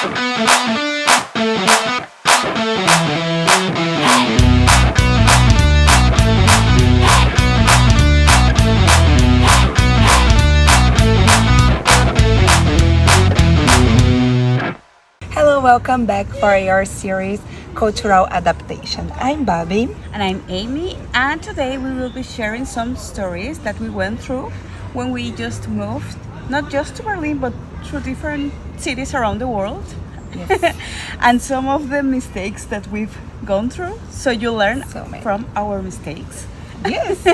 Hello, welcome back for your series Cultural Adaptation. I'm Bobby. And I'm Amy, and today we will be sharing some stories that we went through when we just moved, not just to Berlin, but through different cities around the world. Yes. And some of the mistakes that we've gone through, so you learn from our mistakes. Yes.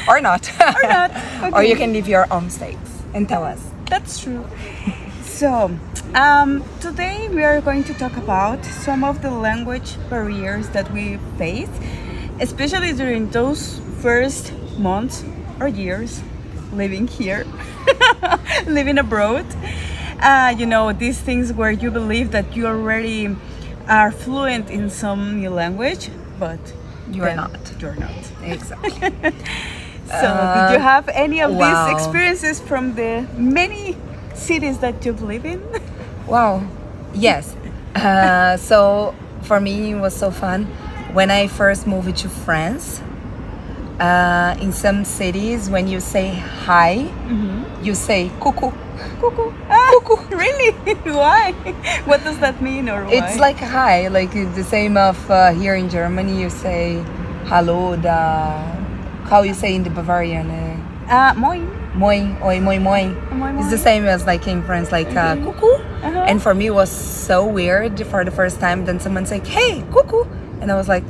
Or not. Or not. Okay. Or you can leave your own mistakes and tell us. That's true. So, today we are going to talk about some of the language barriers that we face, especially during those first months or years living here, living abroad. These things where you believe that you already are fluent in some new language, but You're not. You're not. Exactly. So, did you have any of wow. these experiences from the many cities that you've lived in? Wow. Yes. So for me, it was so fun. When I first moved to France, in some cities, when you say hi, you say cuckoo. Cuckoo. Cuckoo. Really? Why? What does that mean, or why? It's like hi, like it's the same of here in Germany. You say hello. How you say in the Bavarian? Moin. Moin, oi, moin, moin. Moin, It's the moin. same as like in France, like cuckoo. And for me, it was so weird for the first time. Then someone said, "Hey, cuckoo," and I was like,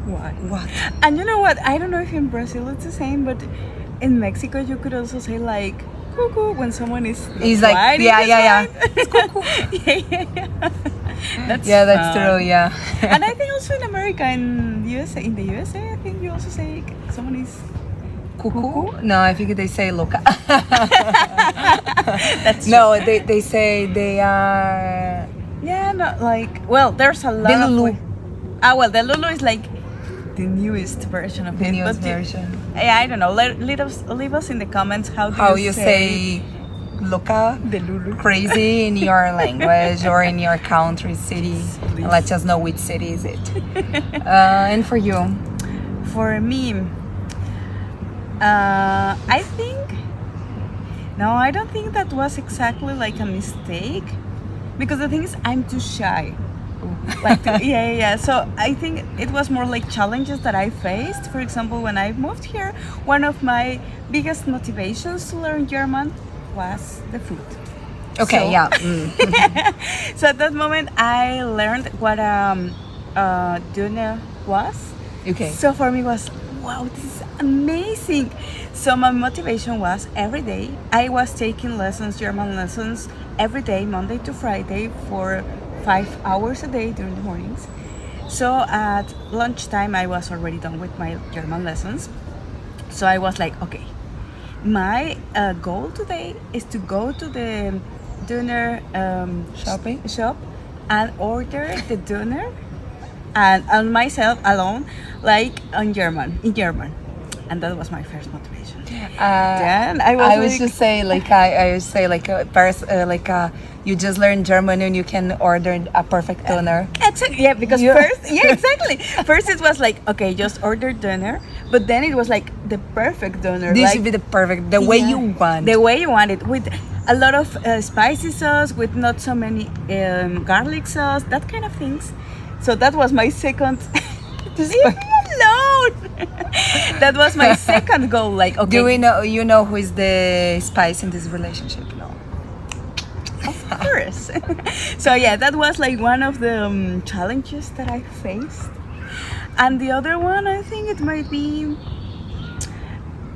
Why? "What?" And you know what? I don't know if in Brazil it's the same, but in Mexico you could also say like cuckoo when someone is He's like, riding yeah, his yeah, yeah. ride. It's cuckoo. That's fun. true. Yeah. And I think also in America, in the USA, I think you also say someone is Cuckoo? No, I think they say loca. That's No, they say they are yeah, not like, well, there's a lot the of Lulu. well, the Lulu is like the newest version of The it. newest but version. I don't know. Leave us in the comments How you say loca, the Lulu. crazy in your language or in your country, city. Please. And let us know which city is it. And for you? For me, I think no, I don't think that was exactly like a mistake, because the thing is I'm too shy. Like yeah. So I think it was more like challenges that I faced. For example, when I moved here, one of my biggest motivations to learn German was the food. Okay, So- yeah. So at that moment, I learned what Döner was. Okay. So for me, it was wow, this is amazing. So my motivation was every day I was taking lessons, German lessons, every day, Monday to Friday, for 5 hours a day during the mornings. So at lunchtime, I was already done with my German lessons. So I was like, okay, my goal today is to go to the Döner Shopping? shop and order the Döner and on myself alone, like in German, and that was my first motivation. Then I was like, just say like I would say like you just learn German and you can order a perfect doner. Exactly. Yeah, because Yeah. exactly. First it was like, okay, just order doner, but then it was like the perfect doner. This like, should be the perfect, the way yeah, you want. the way you want it, with a lot of spicy sauce, with not so many garlic sauce, that kind of things. So that was my second. Leave me alone. That was my second goal. Like, okay, Do we know? You know who is the spice in this relationship? No. of course. So yeah, that was like one of the challenges that I faced. And the other one, I think it might be,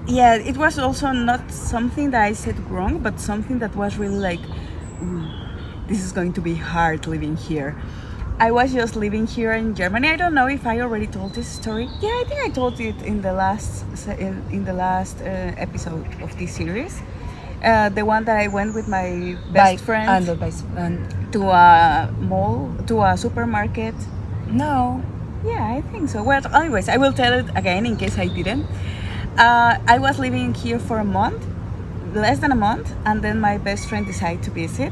yeah, it was also not something that I said wrong, but something that was really like, this is going to be hard living here. I was just living here in Germany. I don't know if I already told this story. Yeah, I think I told it in the last episode of this series. The one that I went with my best friend to a mall, to a supermarket. No. Yeah, I think so. Well, anyways, I will tell it again in case I didn't. I was living here for a month, less than a month, and then my best friend decided to visit.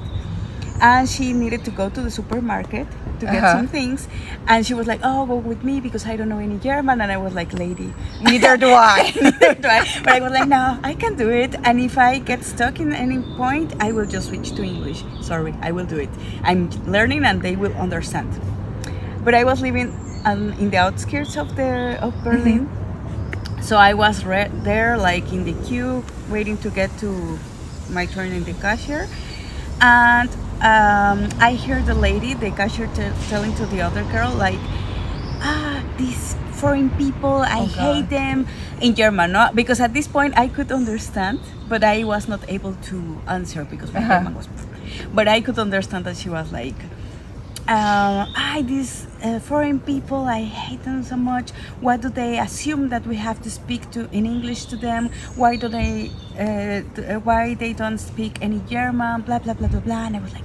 and she needed to go to the supermarket to get some things, and she was like, "Oh, go with me because I don't know any German." And I was like, "Lady, Neither do I. neither do I." But I was like, "No, I can do it, and if I get stuck in any point, I will just switch to English. Sorry, I will do it. I'm learning, and they will understand." But I was living in the outskirts of Berlin, so I was there, like in the queue, waiting to get to my turn in the cashier, and I hear the cashier telling to the other girl, like, these foreign people, I hate them, in German, no? Because at this point I could understand, but I was not able to answer because my German was. But I could understand that she was like, these foreign people, I hate them so much. Why do they assume that we have to speak in English to them? Why they don't speak any German? Blah blah blah blah blah. And I was like,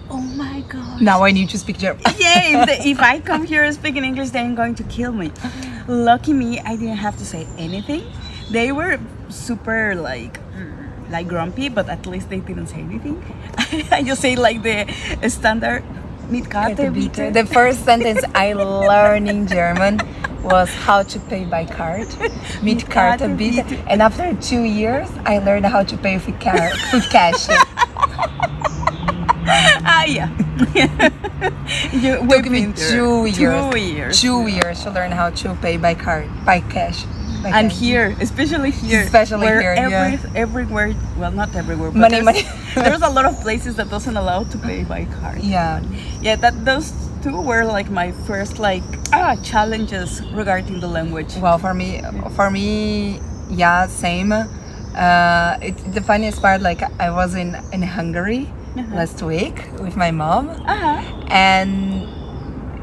oh my god. Now I need to speak German. Yeah, if I come here speaking English, they're going to kill me. Lucky me, I didn't have to say anything. They were super like grumpy, but at least they didn't say anything. I just say like the standard. The first sentence I learned in German was how to pay by card. Mit Karte bitte. And after 2 years, I learned how to pay with cash. Yeah. It took me 2 years. 2 years to learn how to pay by card, by cash. And here, especially here, everywhere, well, not everywhere, but there's a lot of places that doesn't allow to pay by card. Yeah, those two were like my first challenges regarding the language. Well, for me, yeah, same. The funniest part, like I was in Hungary last week with my mom, and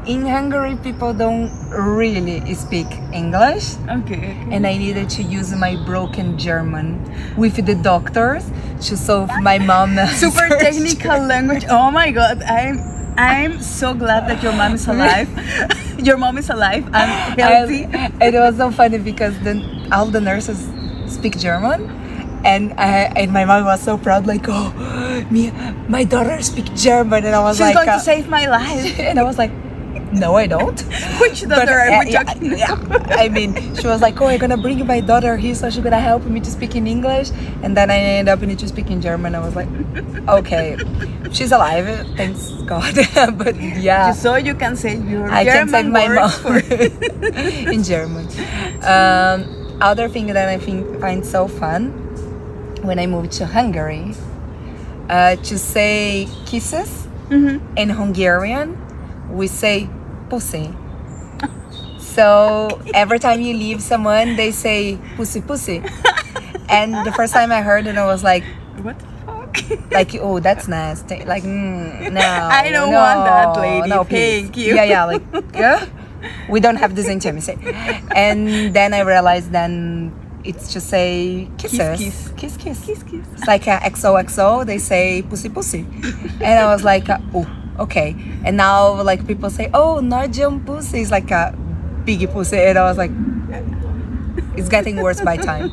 in Hungary, people don't really speak English. Okay. And I needed to use my broken German with the doctors to solve my mom's super technical language. Oh my god, I'm so glad that your mom is alive. Your mom is alive and healthy. It was so funny because all the nurses speak German. And my mom was so proud, like, oh, my daughter speaks German. And I was She's going to save my life. And I was like, no, I don't. Which daughter are we talking about? I mean, she was like, oh, I'm gonna bring my daughter here, so she's gonna help me to speak in English. And then I ended up to speak in German. I was like, okay, she's alive, thanks God. But yeah, so you can say your I German can save my words mom in German. Other thing that I find so fun when I moved to Hungary, to say kisses in Hungarian, we say pussy. So every time you leave someone, they say pussy pussy. And the first time I heard it, I was like, what the fuck? Like, oh, that's nasty. Like, no, I don't want that, lady. No, thank you. Yeah, like, yeah, we don't have this intimacy. And then I realized then it's to say kisses. Kiss. It's like XOXO, they say pussy pussy. And I was like, oh, okay. And now like people say, oh, not jump pussy. It's like a biggie pussy. And I was like, it's getting worse by time.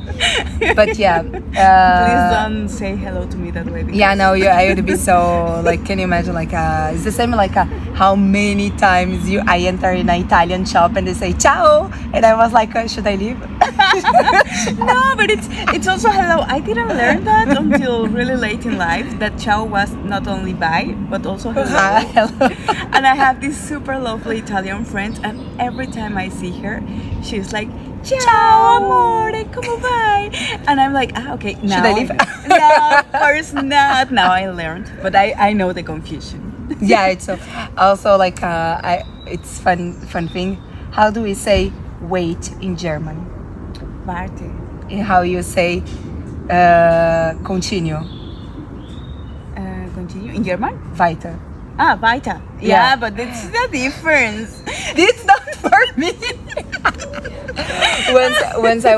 But yeah. Please don't say hello to me that way. Yeah, no, I would be so, like, can you imagine, like, it's the same, like, how many times I enter in an Italian shop and they say, ciao, and I was like, should I leave? No, but it's also hello. I didn't learn that until really late in life, that ciao was not only bye, but also hello. Hello. And I have this super lovely Italian friend, and every time I see her, she's like, ciao amore, come vai? And I'm like, okay, now should I leave? No, of course not. Now I learned, but I know the confusion. Yeah, it's also like it's fun thing. How do we say wait in German? Warte. And how you say continue? Continue in German? Weiter. Weiter. Yeah, but it's the difference. It's not for me. Once I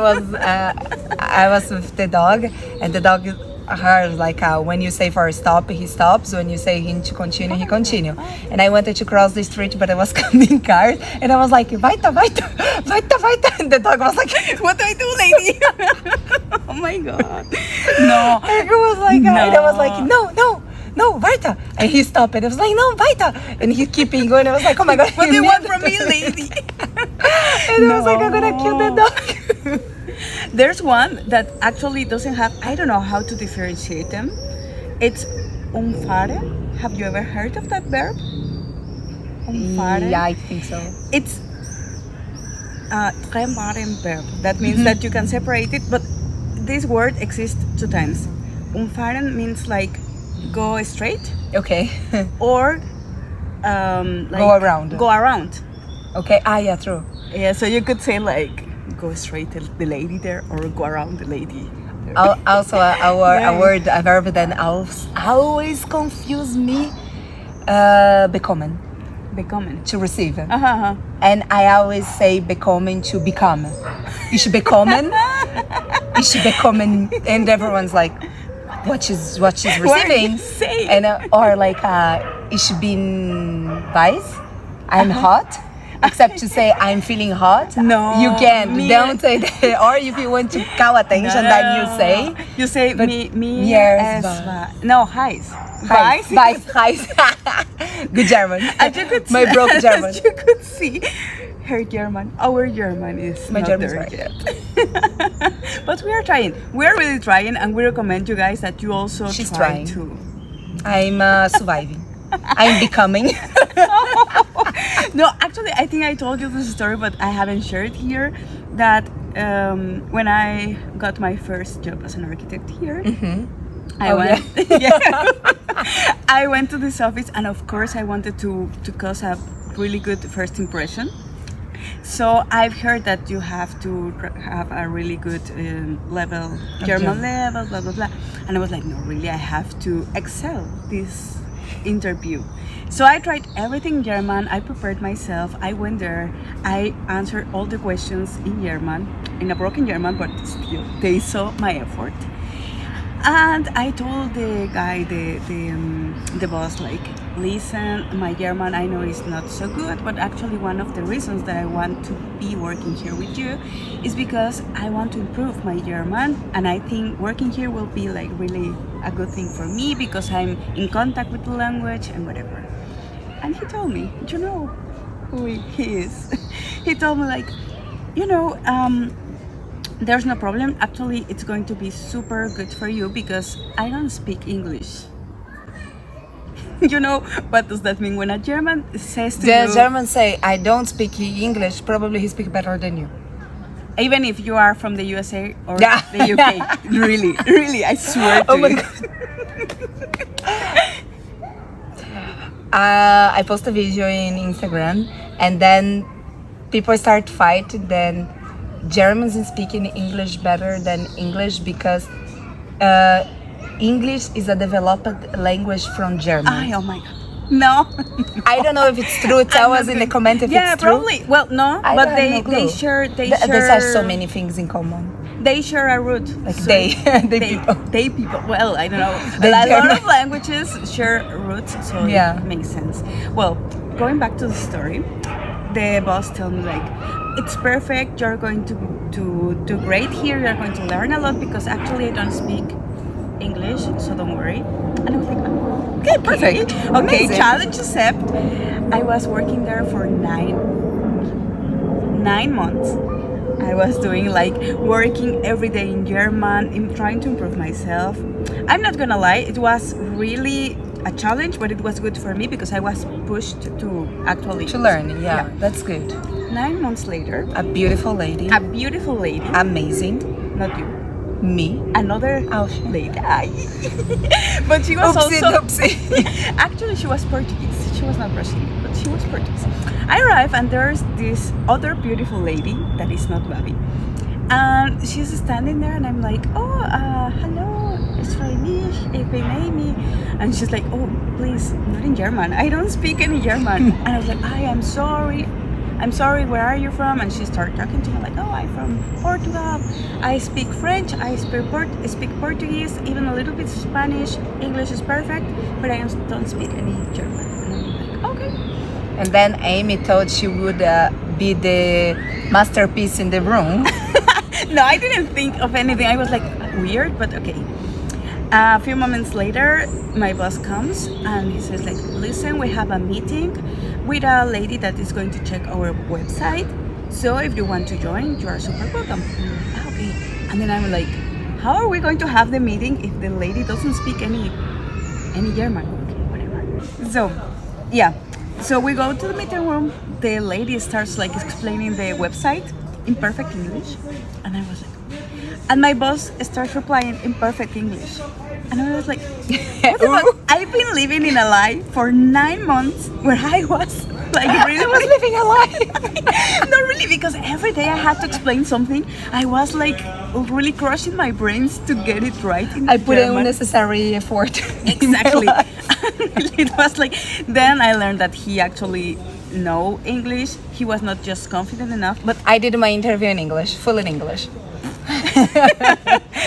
was with the dog, and the dog heard like when you say for stop, he stops. When you say him to continue, he continue. And I wanted to cross the street, but I was coming cars, and I was like, weiter. And the dog was like, what do I do, lady? Oh my god. No. And it was like, no. And I was like, no. no, weiter. And he stopped it. I was like, no, weiter. And he keeping going. I was like, oh my God. What do you want from me, lady? And I was like, I'm gonna kill the dog. There's one that actually doesn't have, I don't know how to differentiate them. It's umfare. Have you ever heard of that verb? Umfare. Yeah, I think so. It's a trembaren verb. That means that you can separate it, but this word exists 2 times. Umfaren means like go straight, Okay. or like Go around. Go around. Okay. Yeah, true. Yeah, so you could say like go straight to the lady there, or go around the lady. Also, a verb that always confuse me. Bekommen, Bekommen. to receive. Uh-huh. And I always say bekommen to become. Ich bekommen. Ich bekommen. And everyone's like, what she's receiving. What are you saying? And or like ich bin weiß. I'm hot. Except to say I'm feeling hot. No, You can't. me- Don't say that. Or if you want to call attention, then you say. But But me yes, as but- no heiß. Heiß. Good German. As you could My see, broke German. As you could see, her German, our German is My not German's there right. yet. But we are trying. We are really trying, and we recommend you guys that you also She's try trying. to. I'm surviving. I'm becoming. No, actually, I think I told you this story, but I haven't shared here. That when I got my first job as an architect here, I Oh, went. Yeah. I went to this office, and of course, I wanted to cause a really good first impression. So I've heard that you have to have a really good level, German level, blah blah blah. And I was like, no, really, I have to excel this interview. So I tried everything in German. I prepared myself. I went there. I answered all the questions in German, in a broken German, but still, they saw my effort. And I told the guy, the boss, like, listen, my German I know is not so good, but actually one of the reasons that I want to be working here with you is because I want to improve my German, and I think working here will be like really a good thing for me because I'm in contact with the language and whatever. And he told me, you know who he is? He told me like, you know, there's no problem. Actually, it's going to be super good for you because I don't speak English. You know, what does that mean? When a German says to The you, Germans say, I don't speak English, probably he speaks better than you. even if you are from the USA or Yeah. the UK, really, really, I swear to Oh my you. I post a video in Instagram, and then people start fighting. Then Germans speaking English better than English because English is a developed language from German. Ay, oh my God. No. I don't know if it's true. Tell us in the comment if Yeah, it's true. probably. Well, no, I but have they no clue. share There are so many things in common. They share a root. Like So they people. They people. Well, I don't know. They A lot German. of languages share roots, so Yeah. it makes sense. Well, going back to the story, the boss told me like, it's perfect. You're going to do great here. You're going to learn a lot because actually I don't speak English, so don't worry. And I was like, oh, okay, perfect. Okay, Amazing. challenge accept. I was working there for 9 months. I was doing like working every day in German, in trying to improve myself. I'm not gonna lie, it was really a challenge, but it was good for me because I was pushed to actually To learn, yeah, that's good. 9 months later, A beautiful lady, a beautiful lady, amazing. not you, Me, another Oh, lady. Ay. But she was Oopsie also doopsie. actually she was Portuguese. She was not Brazilian, but she was Portuguese. I arrived and there's this other beautiful lady that is not Babi. And she's standing there and I'm like, oh, hello, it's Spanish, ich bin Amy. And she's like, oh, please, not in German. I don't speak any German. And I was like, I'm sorry, where are you from? And she started talking to me like, oh, I'm from Portugal. I speak French, I speak Portuguese, even a little bit Spanish. English is perfect, but I don't speak any German. And I'm like, okay. And then Amy thought she would be the masterpiece in the room. No, I didn't think of anything. I was like, weird, but okay. A few moments later, my boss comes and he says like, listen, we have a meeting with a lady that is going to check our website. So if you want to join, you are super welcome. Okay. And then I'm like, how are we going to have the meeting if the lady doesn't speak any German? Okay, whatever. So, yeah. So we go to the meeting room. The lady starts like explaining the website in perfect English. And I was like, and my boss starts replying in perfect English. And I was like, what the fuck? I've been living in a lie for 9 months where I was like really was living a lie. Not really, because every day I had to explain something. I was like really crushing my brains to get it right in I put in German. unnecessary effort. Exactly. It was like, then I learned that he actually know English. He was not just confident enough, but I did my interview in English, full in English.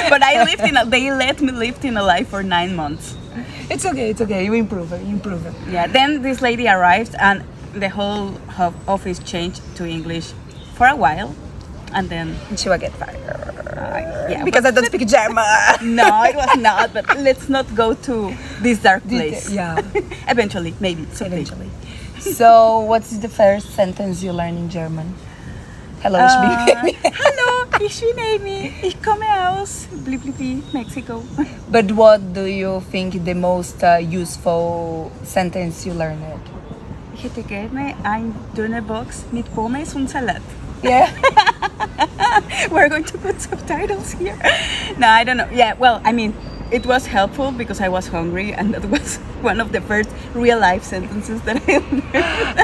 but they let me live in a lie for 9 months. It's okay. You improve it. Yeah. Then this lady arrived, and the whole office changed to English for a while, and then She will get fired. yeah, Because I don't speak German. no, it was not. But let's not go to this dark place. Yeah, Eventually, maybe. Someday. eventually. So, what's the first sentence you learn in German? Hello, ich bin Amy. Hallo, ich bin Amy. Ich komme aus Blippi, Mexico. But what do you think the most useful sentence you learned? Ich hätte gerne ein Dönerbox mit Pommes und Salat. Yeah. We're going to put subtitles here. No, I don't know. Yeah, well, I mean, it was helpful because I was hungry, and that was one of the first real life sentences that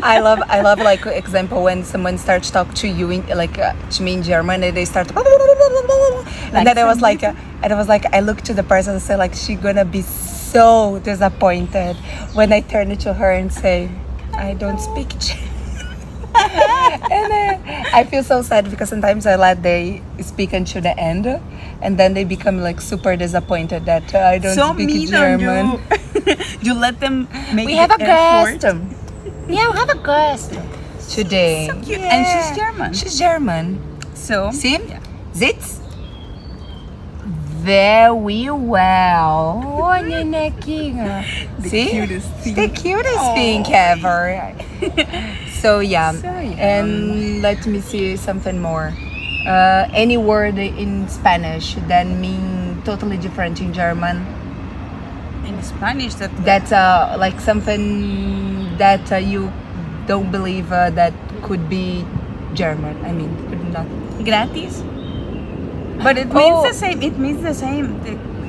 I learned. I love like example when someone starts talk to you in like to me in German and they start and then I was like I looked to the person and say like she gonna be so disappointed when I turn to her and say I don't speak German. And I feel so sad because sometimes I let they speak until the end and then they become like super disappointed that I don't So speak mean German. on you. You let them make We the have a effort. guest. Yeah, we have a guest today. So cute. And she's German. She's German. So, See? yeah. Sitz? Very well. Oh, Nenequinha. See? cutest thing. The cutest Aw. thing ever. So, yeah. So, yeah. And let me see something more. Any word in Spanish that mean totally different in German. In Spanish, That's like something that you don't believe that could be German. I mean, could not. gratis. But it means Oh. the same. It means the same.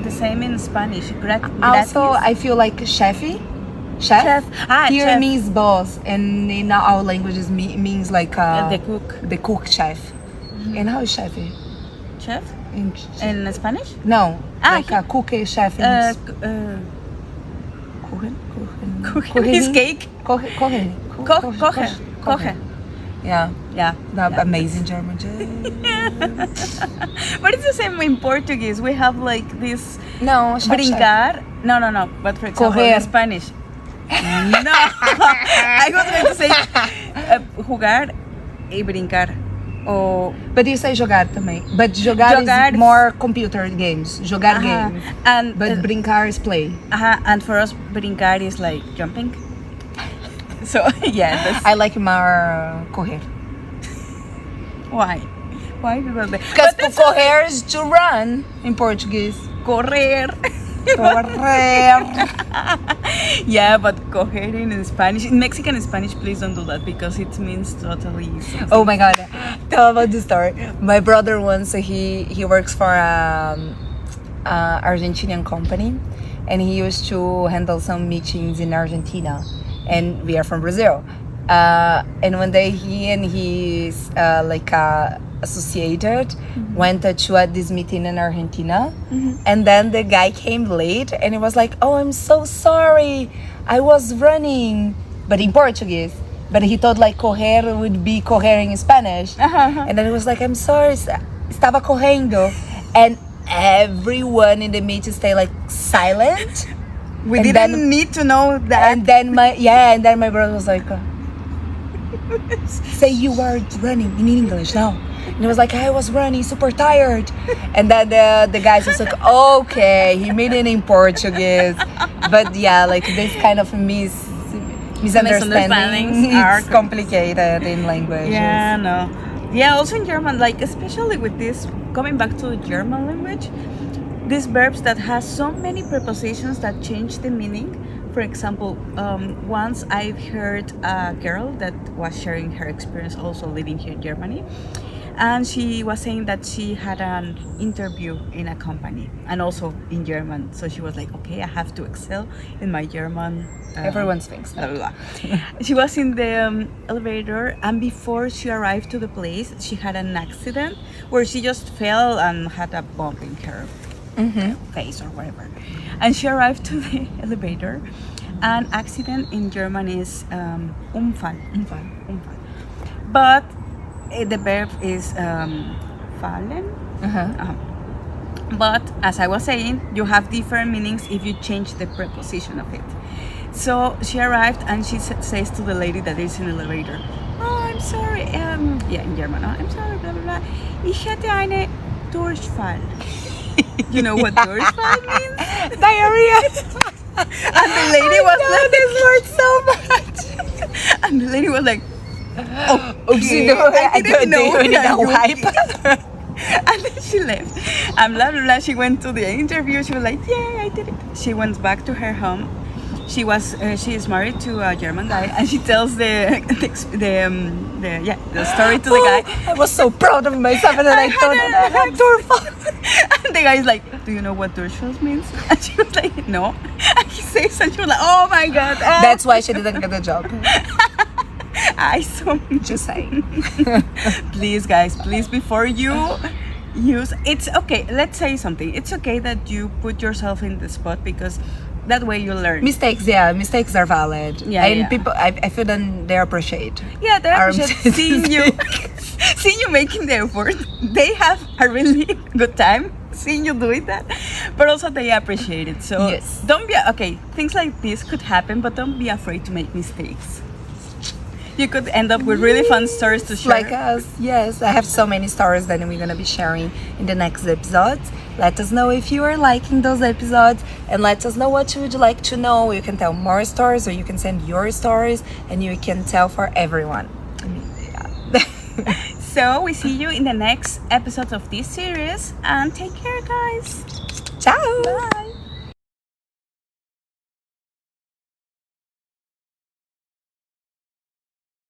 The same in Spanish. Gratis. Also, I feel like chef. Chef. Ah, Here chef. means boss, and in our languages means like The cook. the cook chef. And how is chef? Chef. In, In Spanish? no, Ah, like a cook chef. Kuchen is cake. Kochen. Koche. Yeah, Yeah. that yeah. amazing German. But it's the same in Portuguese. We have like this No, chef. brincar. No. But for example, Correr. in Spanish. No. I was going to say jugar y brincar. Or But you say jogar também. But jogar Jogar is more computer games. Jogar games. And But brincar is play. and for us, brincar is like jumping. So yeah, that's I like more correr. why. Why because Because correr is to run in Portuguese. correr. Correr. Yeah, but coger in Spanish, in Mexican Spanish, please don't do that because it means totally something. Oh my god. Tell about the story. My brother once he works for Argentinian company and he used to handle some meetings in Argentina and we are from Brazil. And one day he and his associated went to this meeting in Argentina and then the guy came late and he was like, oh, I'm so sorry, I was running, but in Portuguese. But he thought like correr would be correr in Spanish. And then he was like, I'm sorry, estava correndo. And everyone in the meeting stayed like silent. We and didn't then- need to know that. And then my brother was like, Say you were running in English now. And it was like, I was running super tired. And then the guys was like, okay, he made it in Portuguese. But yeah, like this kind of misunderstanding is complicated in languages. Yeah, no. Yeah, also in German, like especially with this, coming back to the German language, these verbs that has so many prepositions that change the meaning. For example, once I've heard a girl that was sharing her experience also living here in Germany, and she was saying that she had an interview in a company and also in German. So she was like, okay, I have to excel in my German. Everyone thinks blah, that. blah, blah. She was in the elevator, and before she arrived to the place, she had an accident where she just fell and had a bump in her face or whatever. And she arrived to the elevator. An accident in German is Unfall. But the verb is fallen. But as I was saying, you have different meanings if you change the preposition of it. So she arrived and she says to the lady that is in the elevator, oh, I'm sorry, yeah, in German, I'm sorry, blah, blah, blah. Ich hätte eine Durchfall. You know what Durchfall means? Diarrhea. And the lady was like, this word so much. and the lady was like, Oopsie, I didn't know you need that a you wipe. And then she left. And blah, blah, blah. She went to the interview. She was like, yeah, I did it. She went back to her home. She is married to a German guy, and she tells the story to the guy. I was so proud of myself, and then I thought that I had Durchfall. And the guy's like, do you know what Durchfall means? And she was like, no. And he says, and she was like, oh my god. Oh. That's why she didn't get the job. I so Just saying. Please, guys, please, before you use, it's okay. Let's say something. It's okay that you put yourself in the spot, because that way you learn. Mistakes are valid. Yeah, and yeah. people, I feel that they appreciate. Yeah, they our appreciate seeing you making the effort. They have a really good time seeing you doing that, but also they appreciate it. So yes. Don't be okay. Things like this could happen, but don't be afraid to make mistakes. You could end up with really fun stories to share. Like us, yes. I have so many stories that we're gonna be sharing in the next episodes. Let us know if you are liking those episodes, and let us know what you would like to know. You can tell more stories, or you can send your stories, and you can tell for everyone. I mean, yeah. So we see you in the next episode of this series, and take care, guys. Ciao. Bye.